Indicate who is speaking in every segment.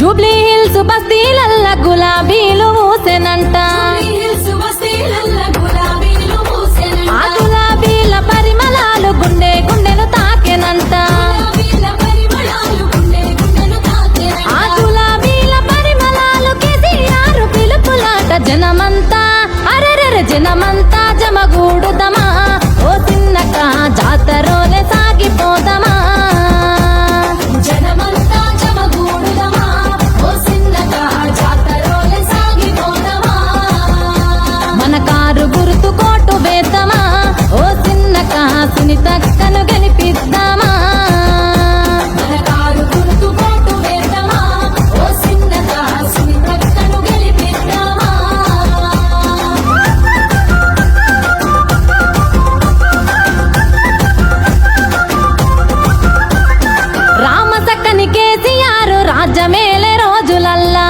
Speaker 1: Jubilee hills బస్తీలల్ల గులాబీలు ఊసెనంట ఆ గులాబీల పరిమళాలు గుండె గుండెను తాకెనంట ఆ గులాబీల పరిమళాలు కేసీఆర్ పిలుపులాట జనమంతా అరెరెర జనమంతా జమగూడుదమా ఓ చిన్నక జాతరోలే సాగిపోదమా మన కారు గుర్తు కోటు వేద్దామా ఓ చిన్నక సునీతక్కను గెలిపిద్దామా మన కారు గుర్తు కోటు వేద్దామా ఓ చిన్నక సునీతక్కను గెలిపిద్దామా రామసక్కని కేసీఆర్ రాజ్యమేలే రోజులల్లా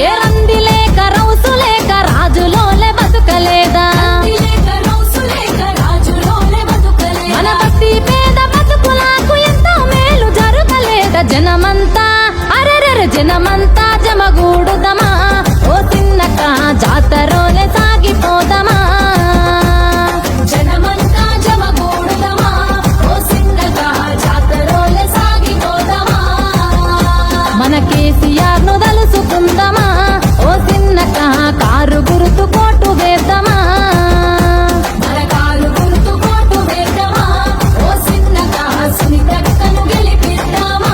Speaker 1: ఏ రంది లేక రౌసు లేక రాజులోలే బతుకలేదా మన బస్తీ పేద బతుకులకు ఎంతో మేలు జరగలేదా జనమంతా అరెరెర జనమంతా జమగూడుదమా ఓ చిన్నక జాతరోలే సాగిపోదమా జనమంతా జమగూడుదమా ఓ చిన్నక జాతరోలే సాగిపోదమా మన కేసీఆర్ ను దలుసుకుందమా ఓ చిన్నక కారు గుర్తు కోటు వేద్దామా మన కారు గుర్తు కోటు వేద్దామా ఓ చిన్నక సునీతక్కను గెలిపిద్దామా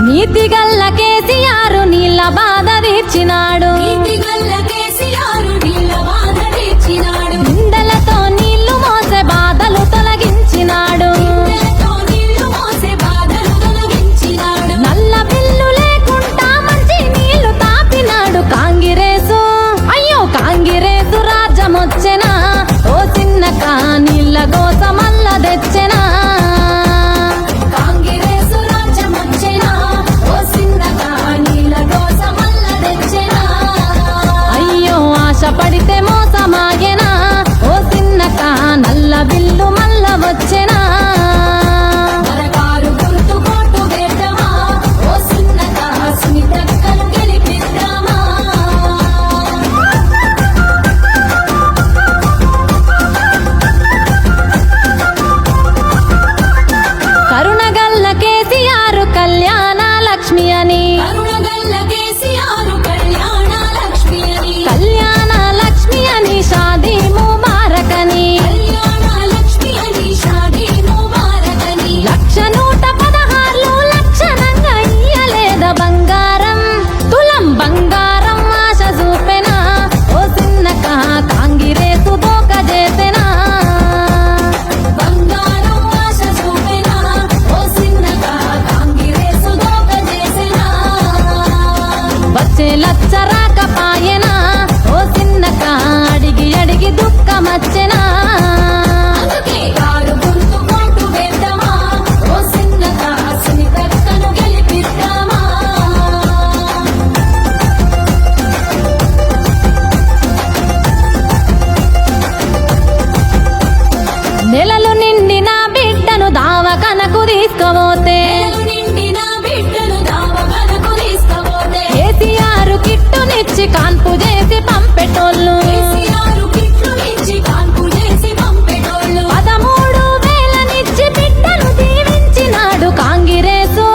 Speaker 1: నీతిగల్ల కేసీఆర్ నీళ్ళ బాధ తీర్చినాడు నిందలతో నీళ్లు మోసే బాధలు తొలగించినాడు నల్ల బిల్లు లేకుండా మంచి నీళ్లు తాపినాడు కాంగిరేసు అయ్యో కాంగిరేసు రాజ్యమొచ్చెనా ఓ చిన్నక నీళ్ళ గోస మల్ల తెచ్చెనా కాంగిరేసు రాజ్యమొచ్చెనా ఓ చిన్నక నీళ్ళ గోస మల్ల తెచ్చెనా అయ్యో ఆశ పడితే మోసమాగెనా ఓ చిన్నక నల్ల బిల్లు మల్ల వచ్చెనా మన కారు గుర్తు కోటు వేద్దామా ఓ చిన్నక సునీతక్కను గెలిపిద్దామా కరుణగల్ల కేసీఆర్ కళ్యాణ లక్ష్మి అని కళ్యాణ లక్ష్మి అని షాదీ ముబారక్ అని 1,116 లక్షణంగా ఇయ్యలేద బంగారం తులం బంగారం ఆశ చూపెనా ఓ చిన్నక కాంగిరేసు దోక చేసెనా బంగారం ఆశ చూపెనా ఓ చిన్నక కాంగిరేసు దోక చేసెనా వచ్చే లచ్చ రాకపాయెనా ఓ చిన్నక అడిగి అడిగి దుఃఖమచ్చెనా కారు గుర్తు కోటు వేద్దామా ఓ చిన్నక సునీతక్కను గెలిపిద్దామా నెలలు నిండిన బిడ్డను దావకనకు తీసుకుపోతే కేసీఆర్ కిట్టునిచ్చి కాన్పు చేసి పంపెటోళ్ళు 13,000నిచ్చి బిడ్డను దీవించినాడు కాంగిరేసు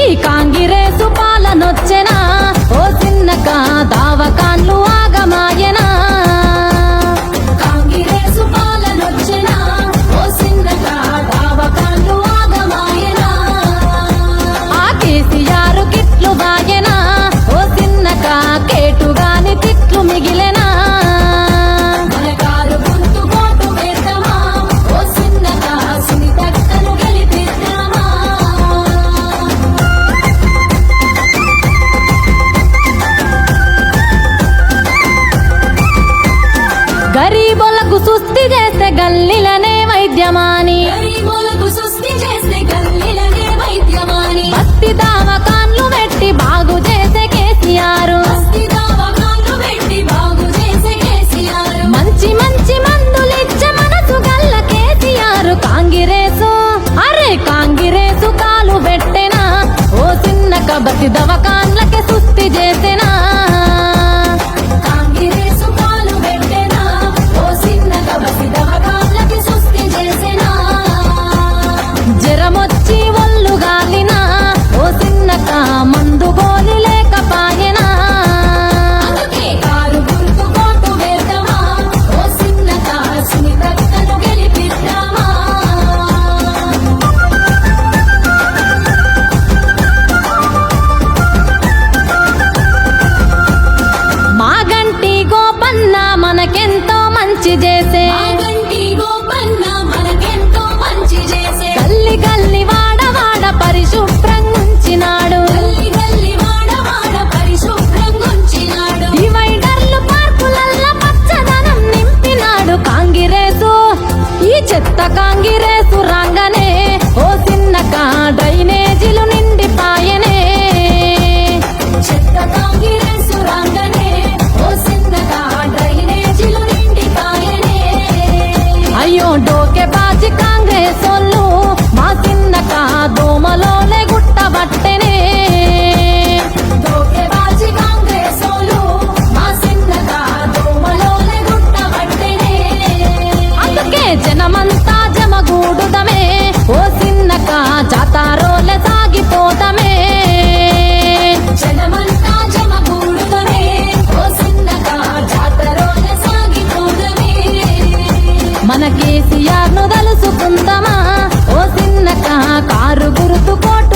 Speaker 1: ఈ కాంగిరేసు పాలనొచ్చెనా ఓ చిన్నక దావకాన్లు ఆగమాయెనా కాంగిరేసు పాలనొచ్చెనా ఓ చిన్నక దావకాన్లు ఆగమాయెనా ఆ కేసీఆర్ కిట్లు బాయెనా ఓ చిన్నక కేటుగాని తిట్లు మిగిలెనా మన కారు గుర్తు కోటు వేద్దామా ఓ చిన్నక సునీతక్కను గెలిపిద్దామా గరీబులకు సుస్థి చేస్తే గల్లీలనే వైద్యమాని బస్తీ దావకాన్లు పెట్టి బాగు చేసే కేసీఆర్ మంచి చేసే
Speaker 2: ఆ గంటి గోపన్న మనకెంతో మంచి చేసే
Speaker 1: గల్లి గల్లి వాడ వాడ పరిశుభ్రంగుంచినాడు
Speaker 2: గల్లి గల్లి వాడ వాడ పరిశుభ్రంగుంచినాడు
Speaker 1: డివైడర్లు పార్కులల్ల పచ్చదనం నింపినాడు కాంగిరేసు ఈ చెత్త కాంగిరేసు రాంగనే ఓ సిన్నక డ్రైనేజీలు నిండిపాయనే
Speaker 2: చెత్త కాంగిరెసు రాంగనే ఓ సిన్నగా డ్రైనేజీలు నిండిపాయనే
Speaker 1: అయ్యో డోకే బాజి కాంగ్రెసోళ్ళు మా సిన్నక దోమలోనే గుట్టబట్టెనే
Speaker 2: దోకెబాజీ కాంగ్రెసోలు మా సిన్నగా దోమలోనే గుట్టబట్టెనే
Speaker 1: అందుకే జనమంతా జమగూడుదమే ఓ సిన్నక జాతారోలే సాగిపోదమే
Speaker 2: జనమంతా జమగూడుదమే ఓ సిన్నగా జాతరోల సాగిపోదమే
Speaker 1: మన కేసీఆర్ ను తలుసుకుందామా ఓ సిన్నక కారు గుర్తు కోటు